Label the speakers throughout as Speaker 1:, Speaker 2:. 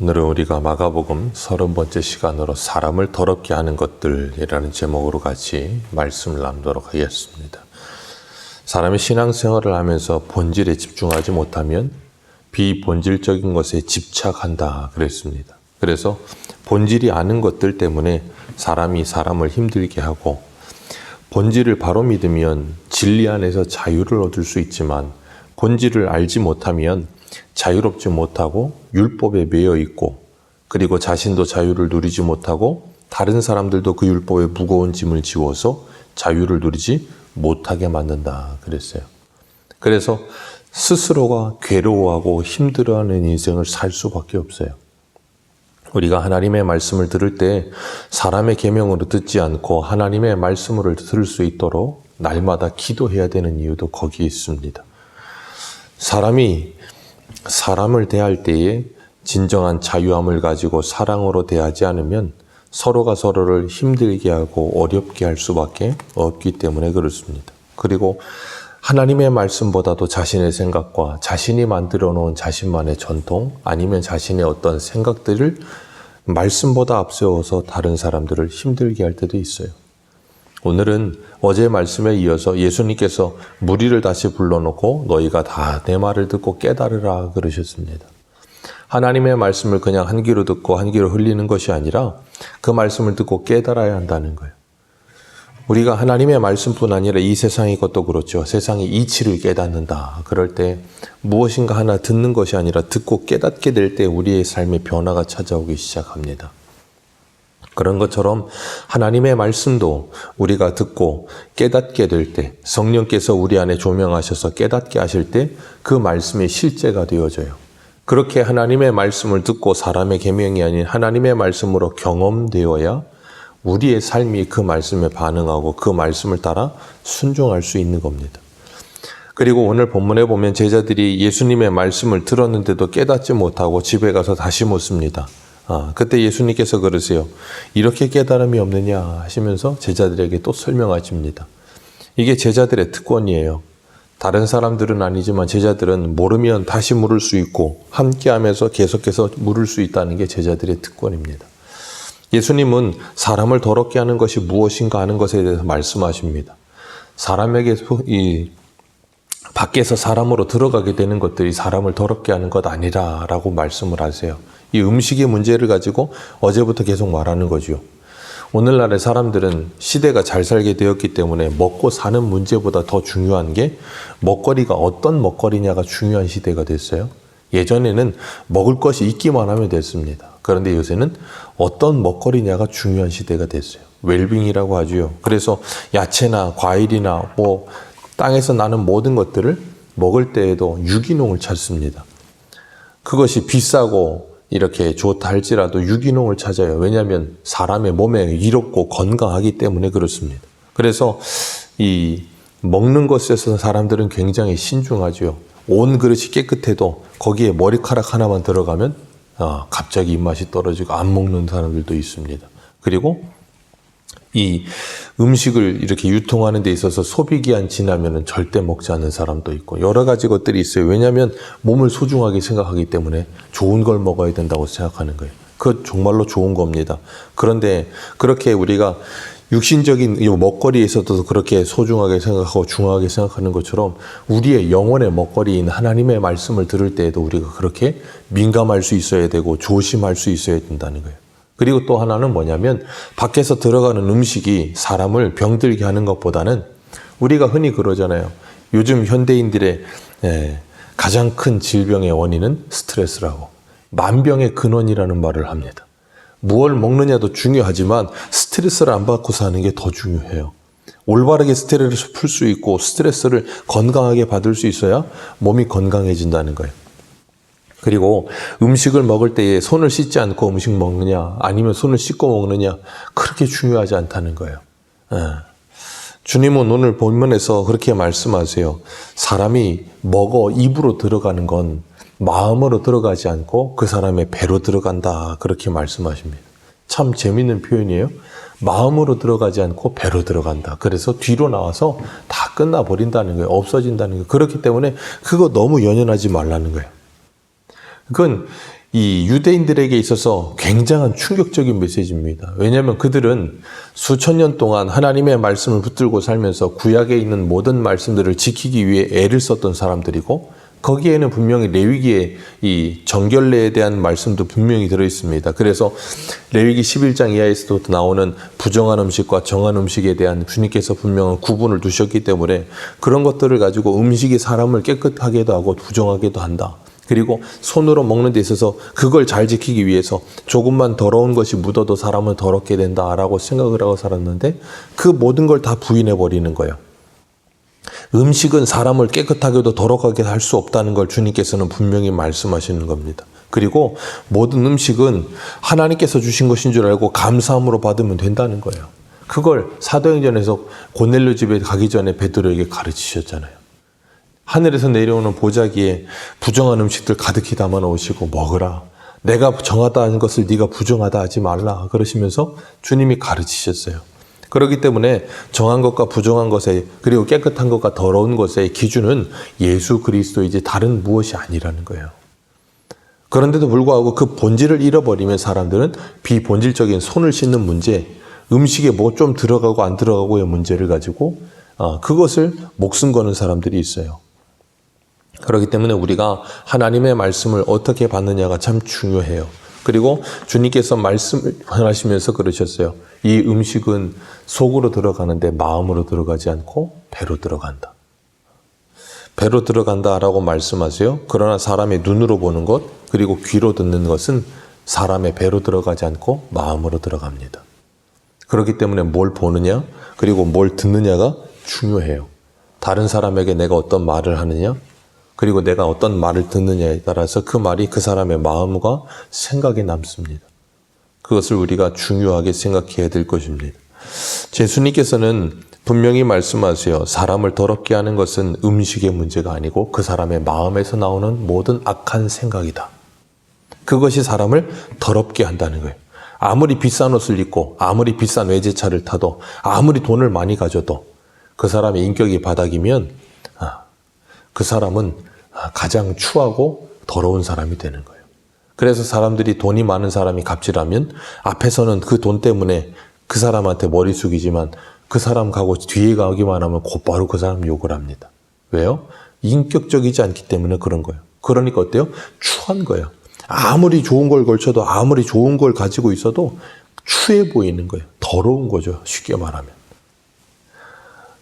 Speaker 1: 오늘은 우리가 마가복음 30번째 시간으로 사람을 더럽게 하는 것들이라는 제목으로 같이 말씀을 나누도록 하겠습니다. 사람이 신앙생활을 하면서 본질에 집중하지 못하면 비본질적인 것에 집착한다 그랬습니다. 그래서 본질이 아는 것들 때문에 사람이 사람을 힘들게 하고, 본질을 바로 믿으면 진리 안에서 자유를 얻을 수 있지만 본질을 알지 못하면 자유롭지 못하고 율법에 매여 있고, 그리고 자신도 자유를 누리지 못하고 다른 사람들도 그 율법에 무거운 짐을 지워서 자유를 누리지 못하게 만든다 그랬어요. 그래서 스스로가 괴로워하고 힘들어하는 인생을 살 수밖에 없어요. 우리가 하나님의 말씀을 들을 때 사람의 계명으로 듣지 않고 하나님의 말씀으로 들을 수 있도록 날마다 기도해야 되는 이유도 거기에 있습니다. 사람이 사람을 대할 때에 진정한 자유함을 가지고 사랑으로 대하지 않으면 서로가 서로를 힘들게 하고 어렵게 할 수밖에 없기 때문에 그렇습니다. 그리고 하나님의 말씀보다도 자신의 생각과 자신이 만들어 놓은 자신만의 전통, 아니면 자신의 어떤 생각들을 말씀보다 앞세워서 다른 사람들을 힘들게 할 때도 있어요. 오늘은 어제 말씀에 이어서 예수님께서 무리를 다시 불러놓고 너희가 다 내 말을 듣고 깨달으라 그러셨습니다. 하나님의 말씀을 그냥 한 귀로 듣고 한 귀로 흘리는 것이 아니라 그 말씀을 듣고 깨달아야 한다는 거예요. 우리가 하나님의 말씀뿐 아니라 이 세상의 것도 그렇죠. 세상의 이치를 깨닫는다. 그럴 때 무엇인가 하나 듣는 것이 아니라 듣고 깨닫게 될 때 우리의 삶의 변화가 찾아오기 시작합니다. 그런 것처럼 하나님의 말씀도 우리가 듣고 깨닫게 될 때, 성령께서 우리 안에 조명하셔서 깨닫게 하실 때 그 말씀이 실제가 되어져요. 그렇게 하나님의 말씀을 듣고 사람의 계명이 아닌 하나님의 말씀으로 경험되어야 우리의 삶이 그 말씀에 반응하고 그 말씀을 따라 순종할 수 있는 겁니다. 그리고 오늘 본문에 보면 제자들이 예수님의 말씀을 들었는데도 깨닫지 못하고 집에 가서 다시 묻습니다. 그때 예수님께서 그러세요. 이렇게 깨달음이 없느냐 하시면서 제자들에게 또 설명하십니다. 이게 제자들의 특권이에요. 다른 사람들은 아니지만 제자들은 모르면 다시 물을 수 있고 함께하면서 계속해서 물을 수 있다는 게 제자들의 특권입니다. 예수님은 사람을 더럽게 하는 것이 무엇인가 하는 것에 대해서 말씀하십니다. 사람에게 밖에서 사람으로 들어가게 되는 것들이 사람을 더럽게 하는 것 아니라 라고 말씀을 하세요. 이 음식의 문제를 가지고 어제부터 계속 말하는 거죠. 오늘날의 사람들은 시대가 잘 살게 되었기 때문에 먹고 사는 문제보다 더 중요한 게 먹거리가 어떤 먹거리냐가 중요한 시대가 됐어요. 예전에는 먹을 것이 있기만 하면 됐습니다. 그런데 요새는 어떤 먹거리냐가 중요한 시대가 됐어요. 웰빙이라고 하죠. 그래서 야채나 과일이나 땅에서 나는 모든 것들을 먹을 때에도 유기농을 찾습니다. 그것이 비싸고 이렇게 좋다 할지라도 유기농을 찾아요. 왜냐하면 사람의 몸에 이롭고 건강하기 때문에 그렇습니다. 그래서 이 먹는 것에서 사람들은 굉장히 신중하죠. 온 그릇이 깨끗해도 거기에 머리카락 하나만 들어가면 갑자기 입맛이 떨어지고 안 먹는 사람들도 있습니다. 그리고 이 음식을 이렇게 유통하는 데 있어서 소비기한 지나면은 절대 먹지 않는 사람도 있고 여러 가지 것들이 있어요. 왜냐하면 몸을 소중하게 생각하기 때문에 좋은 걸 먹어야 된다고 생각하는 거예요. 그거 정말로 좋은 겁니다. 그런데 그렇게 우리가 육신적인 먹거리에서도 그렇게 소중하게 생각하고 중요하게 생각하는 것처럼 우리의 영혼의 먹거리인 하나님의 말씀을 들을 때에도 우리가 그렇게 민감할 수 있어야 되고 조심할 수 있어야 된다는 거예요. 그리고 또 하나는 뭐냐면 밖에서 들어가는 음식이 사람을 병들게 하는 것보다는 우리가 흔히 그러잖아요. 요즘 현대인들의 가장 큰 질병의 원인은 스트레스라고. 만병의 근원이라는 말을 합니다. 무엇을 먹느냐도 중요하지만 스트레스를 안 받고 사는 게 더 중요해요. 올바르게 스트레스를 풀 수 있고 스트레스를 건강하게 받을 수 있어야 몸이 건강해진다는 거예요. 그리고 음식을 먹을 때에 손을 씻지 않고 음식 먹느냐 아니면 손을 씻고 먹느냐 그렇게 중요하지 않다는 거예요. 주님은 오늘 본문에서 그렇게 말씀하세요. 사람이 먹어 입으로 들어가는 건 마음으로 들어가지 않고 그 사람의 배로 들어간다 그렇게 말씀하십니다. 참 재밌는 표현이에요. 마음으로 들어가지 않고 배로 들어간다. 그래서 뒤로 나와서 다 끝나버린다는 거예요. 없어진다는 거예요. 그렇기 때문에 그거 너무 연연하지 말라는 거예요. 그건 이 유대인들에게 있어서 굉장한 충격적인 메시지입니다. 왜냐하면 그들은 수천 년 동안 하나님의 말씀을 붙들고 살면서 구약에 있는 모든 말씀들을 지키기 위해 애를 썼던 사람들이고, 거기에는 분명히 레위기의 이 정결례에 대한 말씀도 분명히 들어있습니다. 그래서 레위기 11장 이하에서도 나오는 부정한 음식과 정한 음식에 대한 주님께서 분명한 구분을 두셨기 때문에 그런 것들을 가지고 음식이 사람을 깨끗하게도 하고 부정하게도 한다. 그리고 손으로 먹는 데 있어서 그걸 잘 지키기 위해서 조금만 더러운 것이 묻어도 사람은 더럽게 된다라고 생각을 하고 살았는데, 그 모든 걸 다 부인해 버리는 거예요. 음식은 사람을 깨끗하게도 더럽게 할 수 없다는 걸 주님께서는 분명히 말씀하시는 겁니다. 그리고 모든 음식은 하나님께서 주신 것인 줄 알고 감사함으로 받으면 된다는 거예요. 그걸 사도행전에서 고넬료 집에 가기 전에 베드로에게 가르치셨잖아요. 하늘에서 내려오는 보자기에 부정한 음식들 가득히 담아 놓으시고 먹으라. 내가 정하다 하는 것을 네가 부정하다 하지 말라. 그러시면서 주님이 가르치셨어요. 그렇기 때문에 정한 것과 부정한 것에, 그리고 깨끗한 것과 더러운 것의 기준은 예수 그리스도이지 다른 무엇이 아니라는 거예요. 그런데도 불구하고 그 본질을 잃어버리면 사람들은 비본질적인 손을 씻는 문제, 음식에 뭐 좀 들어가고 안 들어가고의 문제를 가지고 그것을 목숨 거는 사람들이 있어요. 그렇기 때문에 우리가 하나님의 말씀을 어떻게 받느냐가 참 중요해요. 그리고 주님께서 말씀을 하시면서 그러셨어요. 이 음식은 속으로 들어가는데 마음으로 들어가지 않고 배로 들어간다. 배로 들어간다라고 말씀하세요. 그러나 사람의 눈으로 보는 것, 그리고 귀로 듣는 것은 사람의 배로 들어가지 않고 마음으로 들어갑니다. 그렇기 때문에 뭘 보느냐, 그리고 뭘 듣느냐가 중요해요. 다른 사람에게 내가 어떤 말을 하느냐, 그리고 내가 어떤 말을 듣느냐에 따라서 그 말이 그 사람의 마음과 생각에 남습니다. 그것을 우리가 중요하게 생각해야 될 것입니다. 예수님께서는 분명히 말씀하세요. 사람을 더럽게 하는 것은 음식의 문제가 아니고 그 사람의 마음에서 나오는 모든 악한 생각이다. 그것이 사람을 더럽게 한다는 거예요. 아무리 비싼 옷을 입고 아무리 비싼 외제차를 타도 아무리 돈을 많이 가져도 그 사람의 인격이 바닥이면 그 사람은 가장 추하고 더러운 사람이 되는 거예요. 그래서 사람들이 돈이 많은 사람이 갑질하면 앞에서는 그 돈 때문에 그 사람한테 머리 숙이지만 그 사람 가고 뒤에 가기만 하면 곧바로 그 사람 욕을 합니다. 왜요? 인격적이지 않기 때문에 그런 거예요. 그러니까 어때요? 추한 거예요. 아무리 좋은 걸 걸쳐도, 아무리 좋은 걸 가지고 있어도 추해 보이는 거예요. 더러운 거죠. 쉽게 말하면.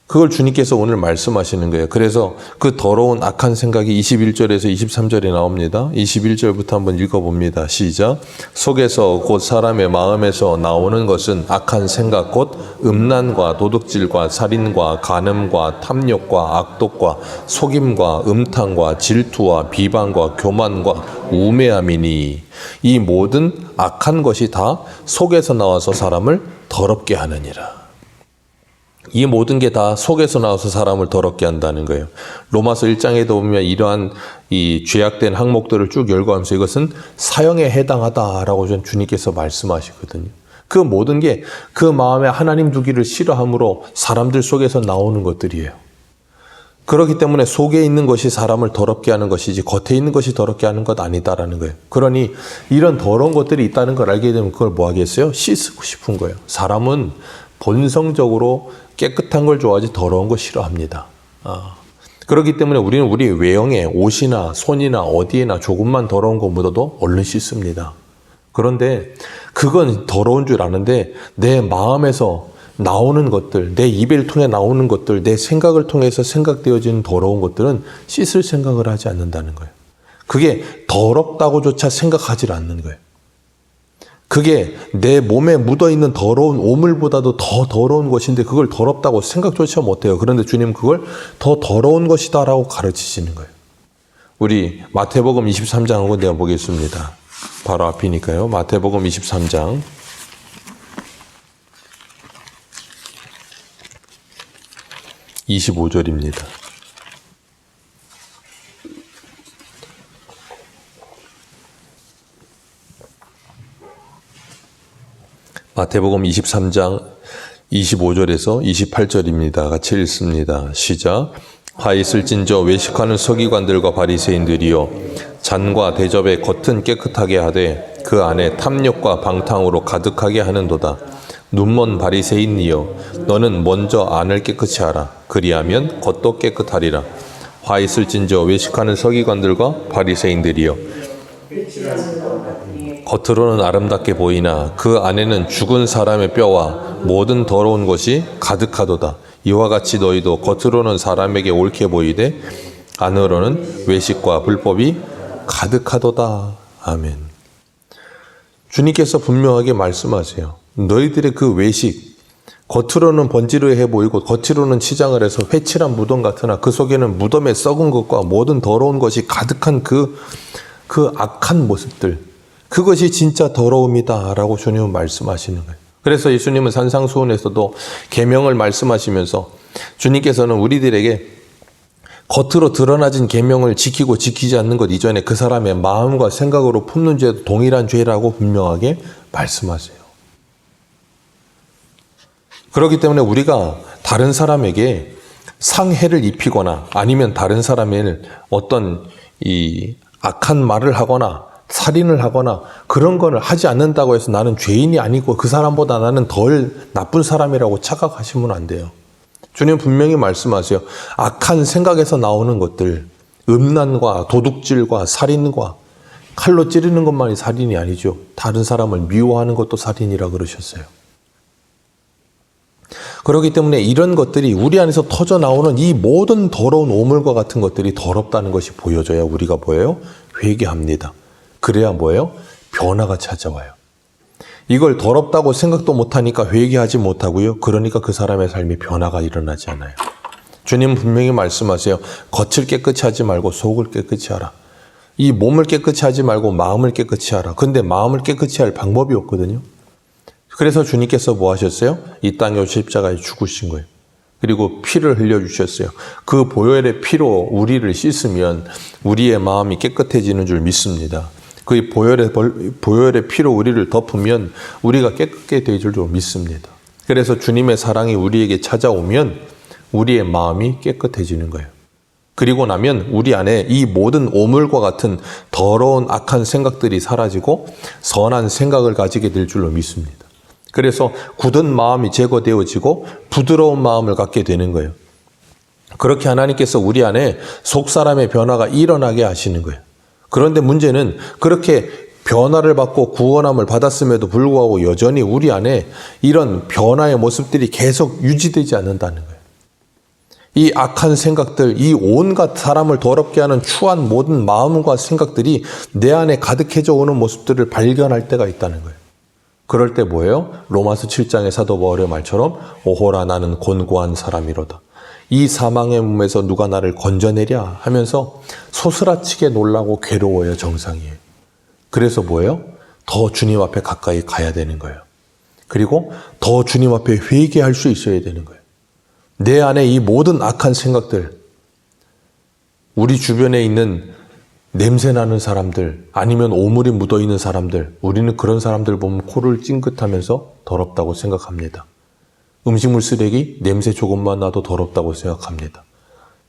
Speaker 1: 그걸 주님께서 오늘 말씀하시는 거예요. 그래서 그 더러운 악한 생각이 21절에서 23절에 나옵니다. 21절부터 한번 읽어봅니다. 시작. 속에서 곧 사람의 마음에서 나오는 것은 악한 생각 곧 음란과 도둑질과 살인과 간음과 탐욕과 악독과 속임과 음탕과 질투와 비방과 교만과 우매함이니 이 모든 악한 것이 다 속에서 나와서 사람을 더럽게 하느니라. 이 모든 게 다 속에서 나와서 사람을 더럽게 한다는 거예요. 로마서 1장에도 보면 이러한 이 죄악된 항목들을 쭉 열거하면서 이것은 사형에 해당하다라고 주님께서 말씀하시거든요. 그 모든 게 그 마음에 하나님 두기를 싫어함으로 사람들 속에서 나오는 것들이에요. 그렇기 때문에 속에 있는 것이 사람을 더럽게 하는 것이지 겉에 있는 것이 더럽게 하는 것 아니다라는 거예요. 그러니 이런 더러운 것들이 있다는 걸 알게 되면 그걸 뭐 하겠어요? 씻고 싶은 거예요. 사람은 본성적으로 깨끗한 걸 좋아하지 더러운 거 싫어합니다. 그렇기 때문에 우리는 우리 외형에 옷이나 손이나 어디에나 조금만 더러운 거 묻어도 얼른 씻습니다. 그런데 그건 더러운 줄 아는데 내 마음에서 나오는 것들, 내 입을 통해 나오는 것들, 내 생각을 통해서 생각되어지는 더러운 것들은 씻을 생각을 하지 않는다는 거예요. 그게 더럽다고조차 생각하지 않는 거예요. 그게 내 몸에 묻어있는 더러운 오물보다도 더 더러운 것인데 그걸 더럽다고 생각조차 못해요. 그런데 주님 그걸 더 더러운 것이다 라고 가르치시는 거예요. 우리 마태복음 23장하고 내가 보겠습니다. 바로 앞이니까요. 마태복음 23장 25절입니다. 마태복음 23장 25절에서 28절입니다. 같이 읽습니다. 시작. 화 있을진저 외식하는 서기관들과 바리새인들이여 잔과 대접의 겉은 깨끗하게 하되 그 안에 탐욕과 방탕으로 가득하게 하는도다. 눈먼 바리새인이여, 너는 먼저 안을 깨끗이 하라. 그리하면 겉도 깨끗하리라. 화 있을진저 외식하는 서기관들과 바리새인들이여, 겉으로는 아름답게 보이나 그 안에는 죽은 사람의 뼈와 모든 더러운 것이 가득하도다. 이와 같이 너희도 겉으로는 사람에게 옳게 보이되 안으로는 외식과 불법이 가득하도다. 아멘. 주님께서 분명하게 말씀하세요. 너희들의 그 외식, 겉으로는 번지르해 보이고 겉으로는 치장을 해서 회칠한 무덤 같으나 그 속에는 무덤에 썩은 것과 모든 더러운 것이 가득한 그 악한 모습들, 그것이 진짜 더러움이다 라고 주님은 말씀하시는 거예요. 그래서 예수님은 산상수훈에서도 계명을 말씀하시면서 주님께서는 우리들에게 겉으로 드러나진 계명을 지키고 지키지 않는 것 이전에 그 사람의 마음과 생각으로 품는 죄도 동일한 죄라고 분명하게 말씀하세요. 그렇기 때문에 우리가 다른 사람에게 상해를 입히거나 아니면 다른 사람의 어떤 이 악한 말을 하거나 살인을 하거나 그런 걸 하지 않는다고 해서 나는 죄인이 아니고 그 사람보다 나는 덜 나쁜 사람이라고 착각하시면 안 돼요. 주님 분명히 말씀하세요. 악한 생각에서 나오는 것들, 음란과 도둑질과 살인과 칼로 찌르는 것만이 살인이 아니죠. 다른 사람을 미워하는 것도 살인이라 그러셨어요. 그렇기 때문에 이런 것들이 우리 안에서 터져 나오는 이 모든 더러운 오물과 같은 것들이 더럽다는 것이 보여져야 우리가 뭐예요? 회개합니다. 그래야 뭐예요? 변화가 찾아와요. 이걸 더럽다고 생각도 못하니까 회개하지 못하고요. 그러니까 그 사람의 삶이 변화가 일어나지 않아요. 주님은 분명히 말씀하세요. 겉을 깨끗이 하지 말고 속을 깨끗이 하라. 이 몸을 깨끗이 하지 말고 마음을 깨끗이 하라. 근데 마음을 깨끗이 할 방법이 없거든요. 그래서 주님께서 뭐 하셨어요? 이 땅에 오셔서 십자가에 죽으신 거예요. 그리고 피를 흘려주셨어요. 그 보혈의 피로 우리를 씻으면 우리의 마음이 깨끗해지는 줄 믿습니다. 그 보혈의 피로 우리를 덮으면 우리가 깨끗게 될 줄 믿습니다. 그래서 주님의 사랑이 우리에게 찾아오면 우리의 마음이 깨끗해지는 거예요. 그리고 나면 우리 안에 이 모든 오물과 같은 더러운 악한 생각들이 사라지고 선한 생각을 가지게 될 줄로 믿습니다. 그래서 굳은 마음이 제거되어지고 부드러운 마음을 갖게 되는 거예요. 그렇게 하나님께서 우리 안에 속사람의 변화가 일어나게 하시는 거예요. 그런데 문제는 그렇게 변화를 받고 구원함을 받았음에도 불구하고 여전히 우리 안에 이런 변화의 모습들이 계속 유지되지 않는다는 거예요. 이 악한 생각들, 이 온갖 사람을 더럽게 하는 추한 모든 마음과 생각들이 내 안에 가득해져 오는 모습들을 발견할 때가 있다는 거예요. 그럴 때 뭐예요? 로마서 7장의 사도 바울의 말처럼 오호라 나는 곤고한 사람이로다. 이 사망의 몸에서 누가 나를 건져내랴 하면서 소스라치게 놀라고 괴로워요. 정상이에요. 그래서 뭐예요? 더 주님 앞에 가까이 가야 되는 거예요. 그리고 더 주님 앞에 회개할 수 있어야 되는 거예요. 내 안에 이 모든 악한 생각들, 우리 주변에 있는 냄새나는 사람들, 아니면 오물이 묻어있는 사람들, 우리는 그런 사람들 보면 코를 찡긋하면서 더럽다고 생각합니다. 음식물 쓰레기, 냄새 조금만 나도 더럽다고 생각합니다.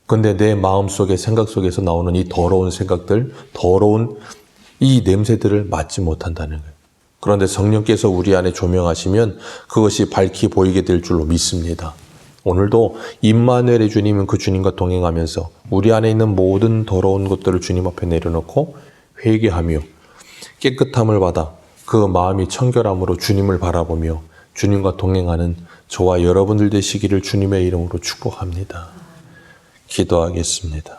Speaker 1: 근데 내 마음속에 생각 속에서 나오는 이 더러운 생각들, 더러운 이 냄새들을 맡지 못한다는 거예요. 그런데 성령께서 우리 안에 조명하시면 그것이 밝히 보이게 될 줄로 믿습니다. 오늘도 임마누엘의 주님은 그 주님과 동행하면서 우리 안에 있는 모든 더러운 것들을 주님 앞에 내려놓고 회개하며 깨끗함을 받아 그 마음이 청결함으로 주님을 바라보며 주님과 동행하는 저와 여러분들 되시기를 주님의 이름으로 축복합니다. 기도하겠습니다.